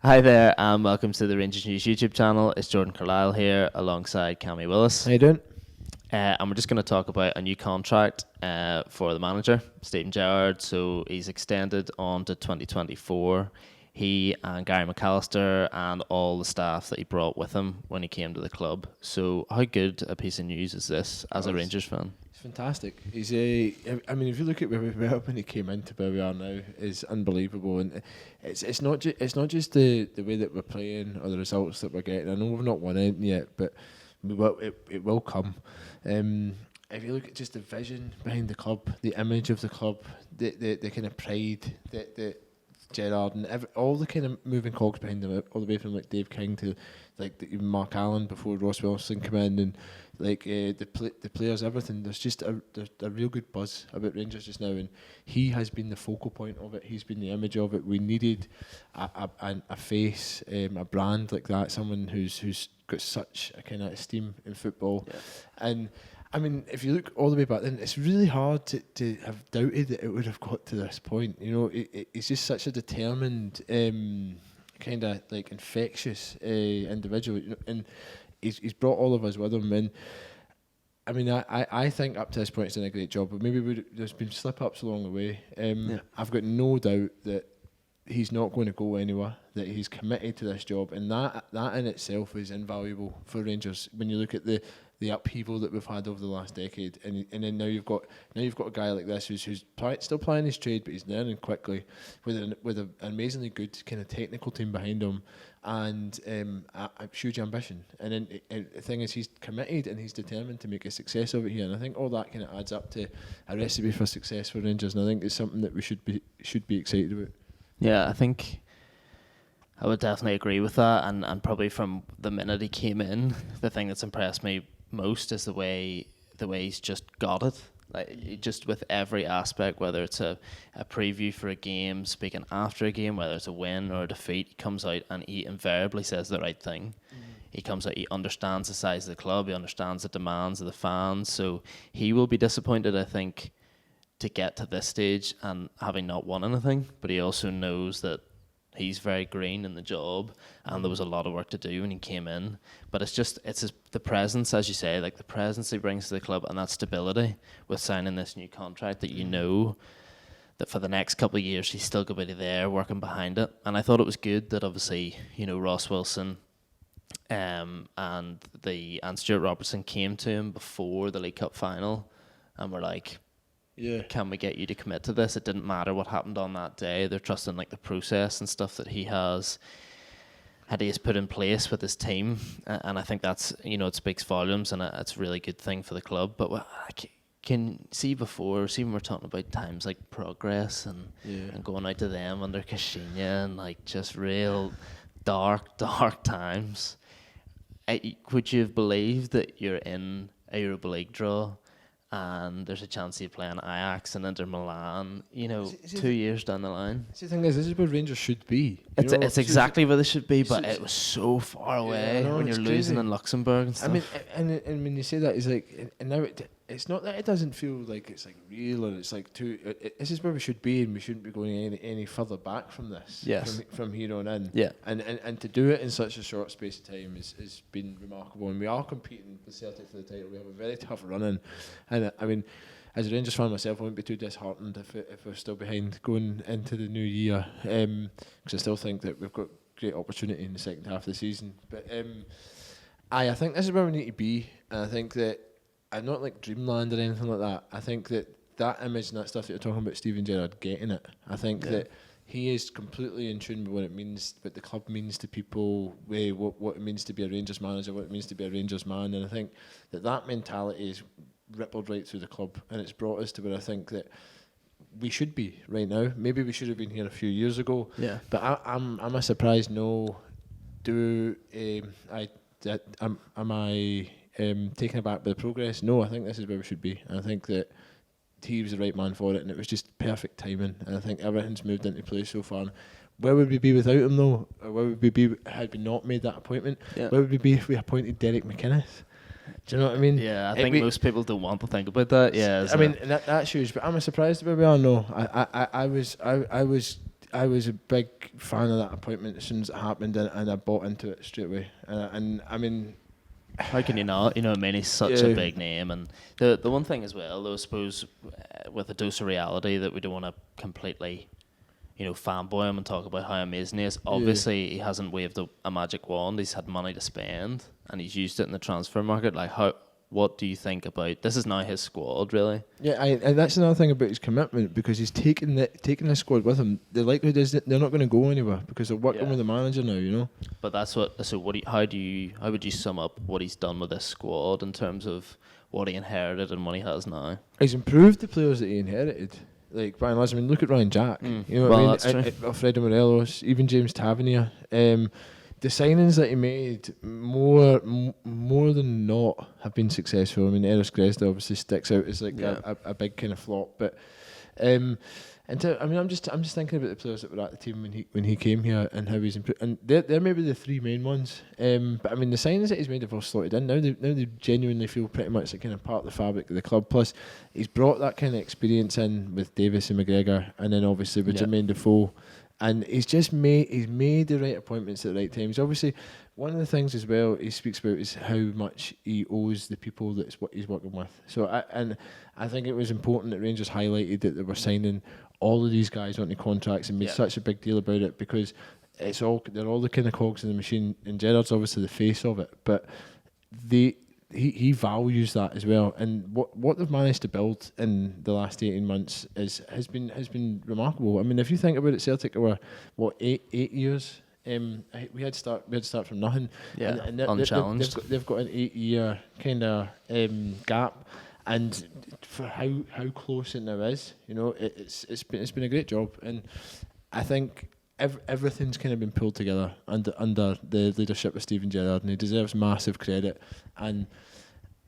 Hi there, and welcome to the Rangers News YouTube channel. It's Jordan Carlisle here, alongside Cammy Willis. How you doing? And we're just going to talk about a new contract for the manager, Steven Gerrard. So he's extended on to 2024. He and Gary McAllister and all the staff that he brought with him when he came to the club. So how good a piece of news is this as a Rangers fan? It's fantastic. He's I mean, if you look at where we were when he came into where we are now, is unbelievable. And it's not just the way that we're playing or the results that we're getting. I know we've not won anything yet, but it will come. If you look at just the vision behind the club, the image of the club, the kind of pride that Gerrard and all the kind of moving cogs behind them, all the way from like Dave King to like even Mark Allen before Ross Wilson came in, and like the players, everything. There's just a real good buzz about Rangers just now, and he has been the focal point of it. He's been the image of it. We needed a face, a brand like that, someone who's got such a kind of esteem in football, and. I mean, if you look all the way back then, it's really hard to have doubted that it would have got to this point. You know, it's just such a determined, kind of like infectious individual, you know, and he's brought all of us with him. And I mean, I think up to this point he's done a great job, but maybe there's been slip-ups along the way. I've got no doubt that he's not going to go anywhere, that he's committed to this job, and that in itself is invaluable for Rangers. When you look at the upheaval that we've had over the last decade, and then now you've got a guy like this who's still playing his trade, but he's learning quickly with an amazingly good kind of technical team behind him, and a huge ambition. And then the thing is, he's committed and he's determined to make a success of it here. And I think all that kind of adds up to a recipe for success for Rangers. And I think it's something that we should be excited about. Yeah, I think I would definitely agree with that, and probably from the minute he came in, the thing that's impressed me most is the way he's just got it. Like, just with every aspect, whether it's a preview for a game, speaking after a game, whether it's a win or a defeat, he comes out and he invariably says the right thing. He comes out, he understands the size of the club, he understands the demands of the fans, so he will be disappointed, I think, to get to this stage and having not won anything, but he also knows that he's very green in the job, and there was a lot of work to do when he came in. But it's the presence, as you say, like the presence he brings to the club, and that stability with signing this new contract, that you know that for the next couple of years he's still going to be there working behind it. And I thought it was good that obviously, you know, Ross Wilson and Stuart Robertson came to him before the League Cup final and were like, can we get you to commit to this? It didn't matter what happened on that day. They're trusting like the process and stuff that he has put in place with his team, and I think that's, you know, it speaks volumes, and it's a really good thing for the club. But I can see when we're talking about times like Progress and going out to them under Kashinya and like just real dark times. Would you have believed that you're in a Europa League draw and there's a chance of playing Ajax and Inter Milan, you know, 2 years down the line? See, the thing is, this is where Rangers should be. It's exactly where they should be, but it was so far away when you're losing in Luxembourg and stuff. I mean, and when you say that, it's like, and now it's not that it doesn't feel like it's like real, or it's like too. This is where we should be, and we shouldn't be going any further back from this. Yes. From here on in. Yeah. And to do it in such a short space of time has been remarkable, and we are competing with Celtic for the title. We have a very tough run in, and I mean, as a Rangers fan myself, I wouldn't be too disheartened if we're still behind going into the new year, because I still think that we've got great opportunity in the second half of the season. But I think this is where we need to be, and I think that I'm not like dreamland or anything like that. I think that image and that stuff that you're talking about, Steven Gerrard getting it. I think that he is completely in tune with what it means, what the club means to people, what it means to be a Rangers manager, what it means to be a Rangers man, and I think that mentality is rippled right through the club, and it's brought us to where I think that we should be right now. Maybe we should have been here a few years ago. Yeah. But I'm a surprise no. Am I taken aback by the progress? No, I think this is where we should be, and I think that he was the right man for it, and it was just perfect timing, and I think everything's moved into place so far. Where would we be without him though? Or where would we be had we not made that appointment? Yeah. Where would we be if we appointed Derek McInnes? Do you know what I mean? Yeah, I think most people don't want to think about that. Yeah, I mean that's huge. But am I surprised where we are? No, I was I was a big fan of that appointment as soon as it happened, and I bought into it straight away. And I mean, how can you not? You know what I mean? He's such a big name. And the one thing as well, though, I suppose, with a dose of reality, that we don't want to completely, fanboy him and talk about how amazing he is. Obviously, he hasn't waved a magic wand. He's had money to spend, and he's used it in the transfer market. Like, what do you think about this? Is now his squad, really? Yeah, and that's another thing about his commitment, because he's taking the squad with him. The likelihood is that they're not going to go anywhere because they're working with the manager now. But that's what. So how would you sum up what he's done with this squad in terms of what he inherited and what he has now? He's improved the players that he inherited. Like, by and large, I mean, look at Ryan Jack. You know what I mean? That's true. Alfredo Morelos, even James Tavernier. The signings that he made, more than not, have been successful. I mean, Eros Grezda obviously sticks out as like a big kind of flop, but I'm just thinking about the players that were at the team when he came here and how he's improved, and they're maybe the three main ones. But I mean, the signings that he's made have all slotted in. Now they genuinely feel pretty much like kind of part of the fabric of the club. Plus, he's brought that kind of experience in with Davis and McGregor, and then obviously with Jermaine Defoe. And he's made the right appointments at the right times. Obviously, one of the things as well he speaks about is how much he owes the people that's what he's working with. So I think it was important that Rangers highlighted that they were signing all of these guys onto contracts and made such a big deal about it, because they're all the kind of cogs in the machine. And Gerrard's obviously the face of it, but he values that as well, and what they've managed to build in the last 18 months has been remarkable. I mean, if you think about it, Celtic were 8 years. We had to start from nothing. Yeah, and unchallenged. They've got an 8-year kind of gap, and for how close it now is, it's been a great job, and I think everything's kind of been pulled together under the leadership of Steven Gerrard, and he deserves massive credit. And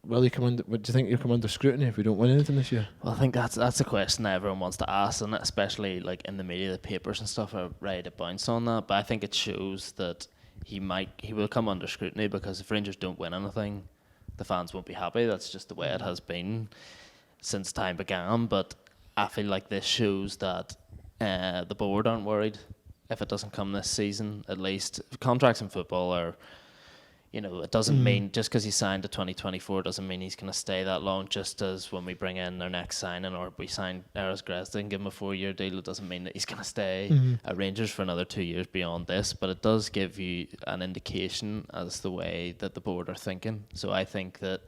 will he come under? Do you think he'll come under scrutiny if we don't win anything this year? Well, I think that's a question that everyone wants to ask, and especially like in the media, the papers and stuff are ready to bounce on that. But I think it shows that he will come under scrutiny, because if Rangers don't win anything, the fans won't be happy. That's just the way it has been since time began. But I feel like this shows that the board aren't worried if it doesn't come this season. At least contracts in football are, it doesn't mean just because he signed to 2024 doesn't mean he's going to stay that long. Just as when we bring in our next signing, or we sign Eros Grezda and give him a 4-year deal, it doesn't mean that he's going to stay at Rangers for another 2 years beyond this. But it does give you an indication as the way that the board are thinking. So I think that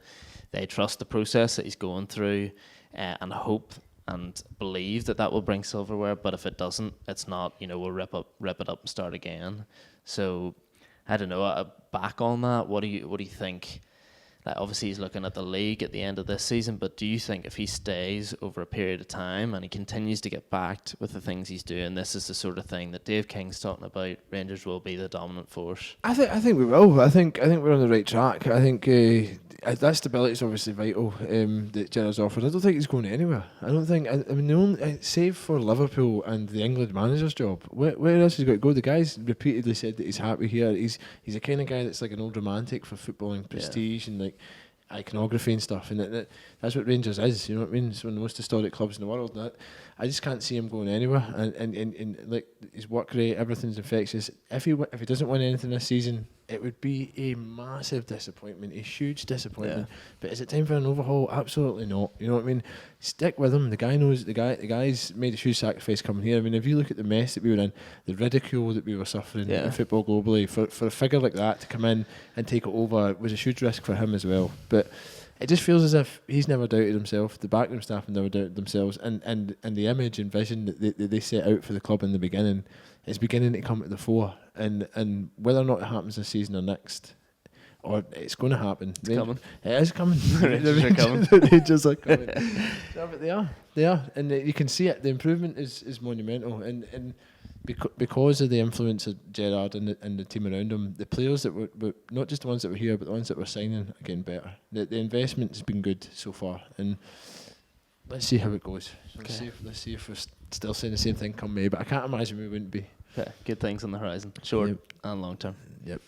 they trust the process that he's going through, and hope and believe that will bring silverware. But if it doesn't, it's not. We'll rip it up and start again. So I don't know. Back on that, what do you think? Like, obviously he's looking at the league at the end of this season, but do you think if he stays over a period of time and he continues to get backed with the things he's doing, this is the sort of thing that Dave King's talking about, Rangers will be the dominant force? I think we will. I think we're on the right track. I think that stability is obviously vital that Gerrard's offered. I don't think he's going anywhere. I don't think. I mean, the only save for Liverpool and the England manager's job, where else has he got to go? The guy's repeatedly said that he's happy here. He's a kind of guy that's like an old romantic for footballing prestige and like iconography and stuff, and that's what Rangers is. You know what I mean? It's one of the most historic clubs in the world. And I just can't see him going anywhere. And like, his work rate, everything's infectious. If he doesn't win anything this season, it would be a massive disappointment, a huge disappointment. But is it time for an overhaul? Absolutely not. You know what I mean? Stick with him. The guy knows. The guy's made a huge sacrifice coming here. I mean, if you look at the mess that we were in, the ridicule that we were suffering in football globally, for a figure like that to come in and take it over was a huge risk for him as well. But it just feels as if he's never doubted himself. The backroom staff have never doubted themselves, and the image and vision that they set out for the club in the beginning is beginning to come to the fore. And whether or not it happens this season or next, or it's going to happen. It's coming. It is coming. The Rangers are coming. The Rangers are coming. No, but they are, and you can see it. The improvement is monumental, and because of the influence of Gerrard and the team around him, the players that were not just the ones that were here, but the ones that were signing are getting better. The investment has been good so far, and let's see how it goes. Let's see if we're still saying the same thing come May, but I can't imagine we wouldn't be. Yeah, good things on the horizon, short and long term. Yep.